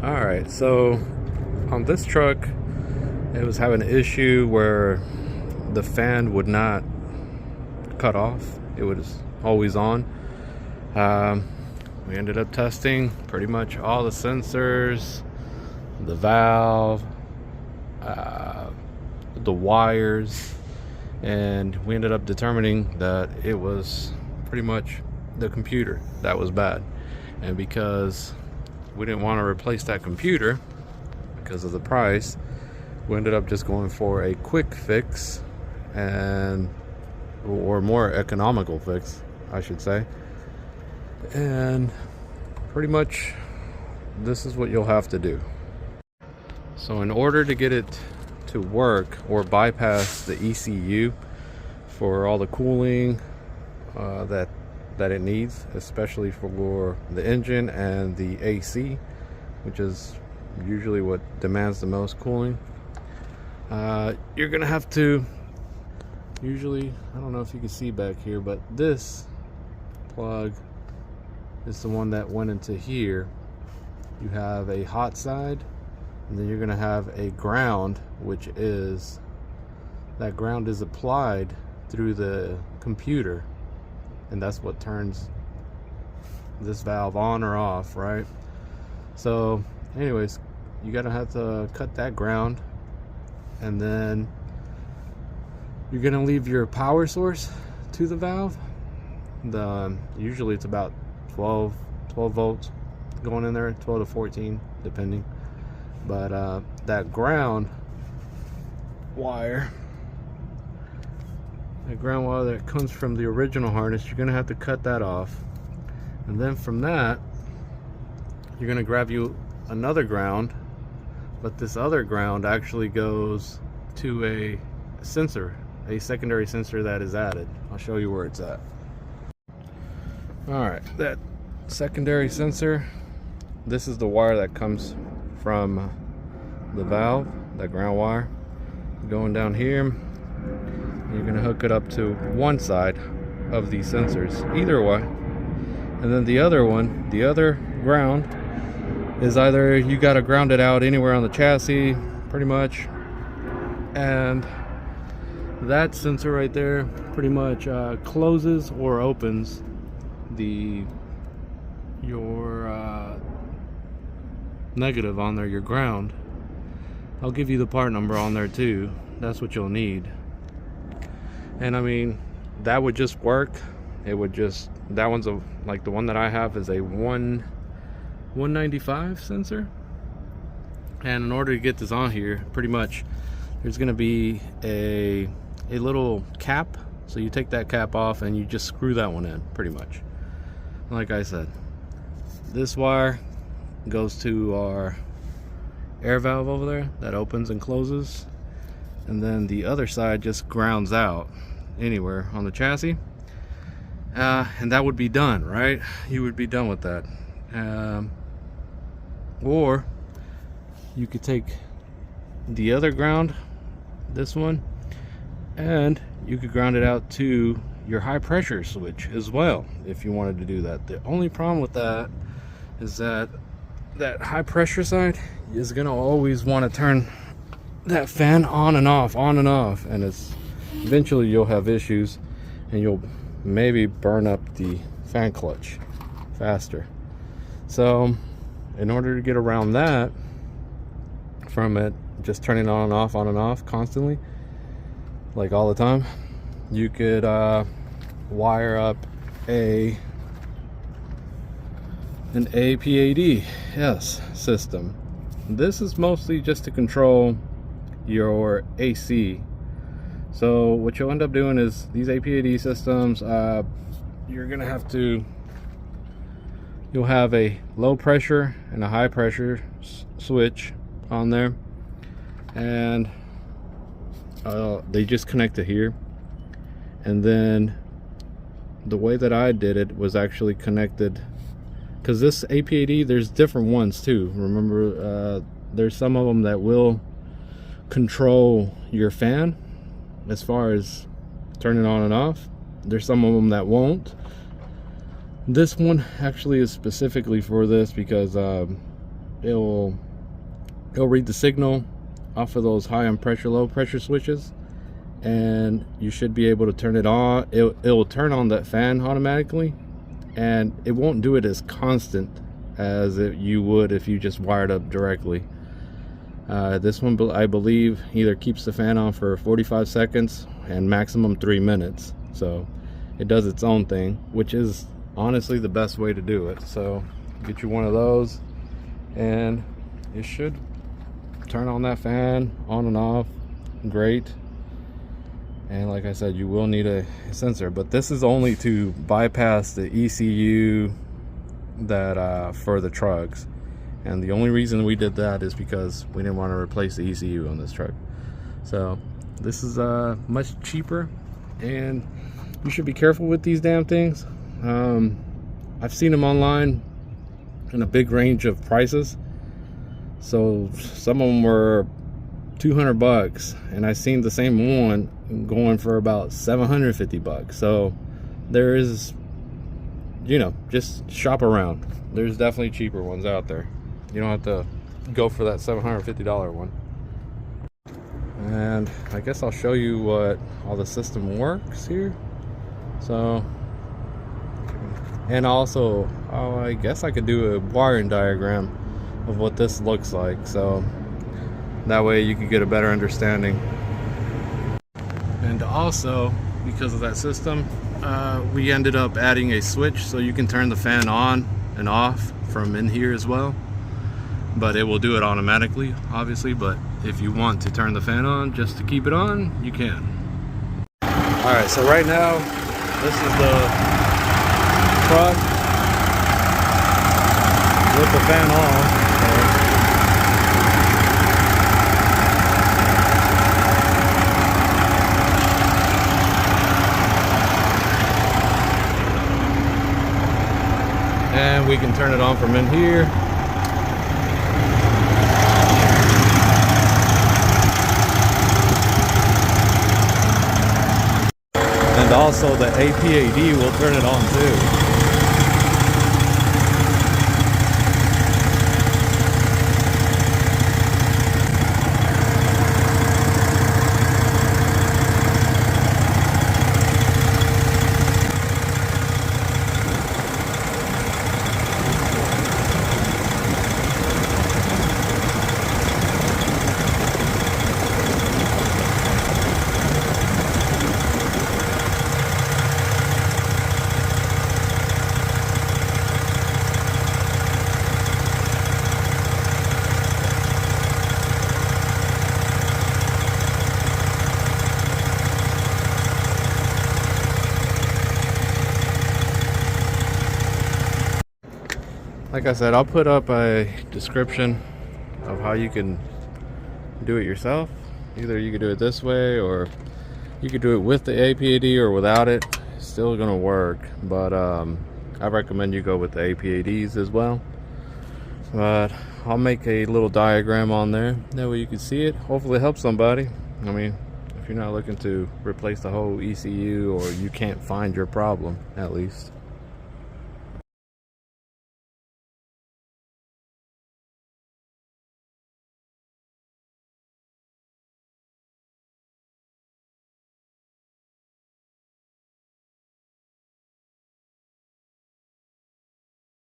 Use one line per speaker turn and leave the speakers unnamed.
Alright, so on this truck, it was having an issue where the fan would not cut off. It was always on. We ended up testing pretty much all the sensors, the valve, the wires, and we ended up determining that it was pretty much the computer that was bad. And because we didn't want to replace that computer because of the price, we ended up just going for a quick fix, or more economical fix, I should say. And pretty much this is what you'll have to do. So in order to get it to work or bypass the ECU for all the cooling that it needs, especially for the engine and the AC, which is usually what demands the most cooling, you're gonna have to usually, I don't know if you can see back here, but this plug is the one that went into here. You have a hot side, and then you're gonna have a ground, which is, that ground is applied through the computer, and that's what turns this valve on or off, right? So anyways, you gotta have to cut that ground, and then you're gonna leave your power source to the valve. Usually it's about 12 volts going in there, 12 to 14 depending. But that ground wire that comes from the original harness, you're gonna have to cut that off, and then from that you're gonna grab you another ground, but this other ground actually goes to a sensor, a secondary sensor that is added. I'll show you where it's at. Alright, that secondary sensor, this is the wire that comes from the valve, that ground wire going down here. You're going to hook it up to one side of these sensors, either way, and then the other one, the other ground, is either you got to ground it out anywhere on the chassis pretty much, and that sensor right there pretty much closes or opens your negative on there, your ground. I'll give you the part number on there too. That's what you'll need. And I mean, that would just work. It would just, that one's like the one that I have is a 195 sensor. And in order to get this on here, pretty much there's going to be a little cap. So you take that cap off and you just screw that one in, pretty much. Like I said, this wire goes to our air valve over there that opens and closes, and then the other side just grounds out anywhere on the chassis, and that would be done, right? You would be done with that. Or you could take the other ground, this one, and you could ground it out to your high pressure switch as well if you wanted to do that. The only problem with that is that high pressure side is gonna always want to turn that fan on and off, and it's eventually you'll have issues and you'll maybe burn up the fan clutch faster. So in order to get around that, from it just turning on and off constantly, like all the time, you could wire up an APADS system. This is mostly just to control your AC. So what you'll end up doing is these APAD systems, you're gonna have to, you'll have a low pressure and a high pressure switch on there, and they just connect to here. And then the way that I did it was actually connected, because this APAD, there's different ones too. Remember, there's some of them that will control your fan as far as turning on and off. There's some of them that won't. This one actually is specifically for this because it'll read the signal off of those high and pressure, low pressure switches, and you should be able to turn it on. It will turn on that fan automatically, and it won't do it as constant as you would if you just wired up directly. This one, I believe, either keeps the fan on for 45 seconds and maximum 3 minutes. So it does its own thing, which is honestly the best way to do it. So get you one of those, and it should turn on that fan on and off great. And like I said, you will need a sensor, but this is only to bypass the ECU that for the trucks. And the only reason we did that is because we didn't want to replace the ECU on this truck. So this is much cheaper, and you should be careful with these damn things. I've seen them online in a big range of prices. So some of them were 200 bucks, and I seen the same one going for about 750 bucks. So there is, you know, just shop around. There's definitely cheaper ones out there. You don't have to go for that $750 one. And I guess I'll show you what all the system works here. So, and also, I guess I could do a wiring diagram of what this looks like, so that way you can get a better understanding. And also, because of that system, we ended up adding a switch so you can turn the fan on and off from in here as well. But it will do it automatically, obviously, but if you want to turn the fan on just to keep it on, you can. Alright, so right now, this is the truck with the fan on. And we can turn it on from in here. And also the APAD will turn it on too. Like I said, I'll put up a description of how you can do it yourself. Either you could do it this way, or you could do it with the APAD or without it. It's still gonna work, but I recommend you go with the APADs as well. But I'll make a little diagram on there, that way you can see it. Hopefully it helps somebody. I mean, if you're not looking to replace the whole ECU, or you can't find your problem, at least.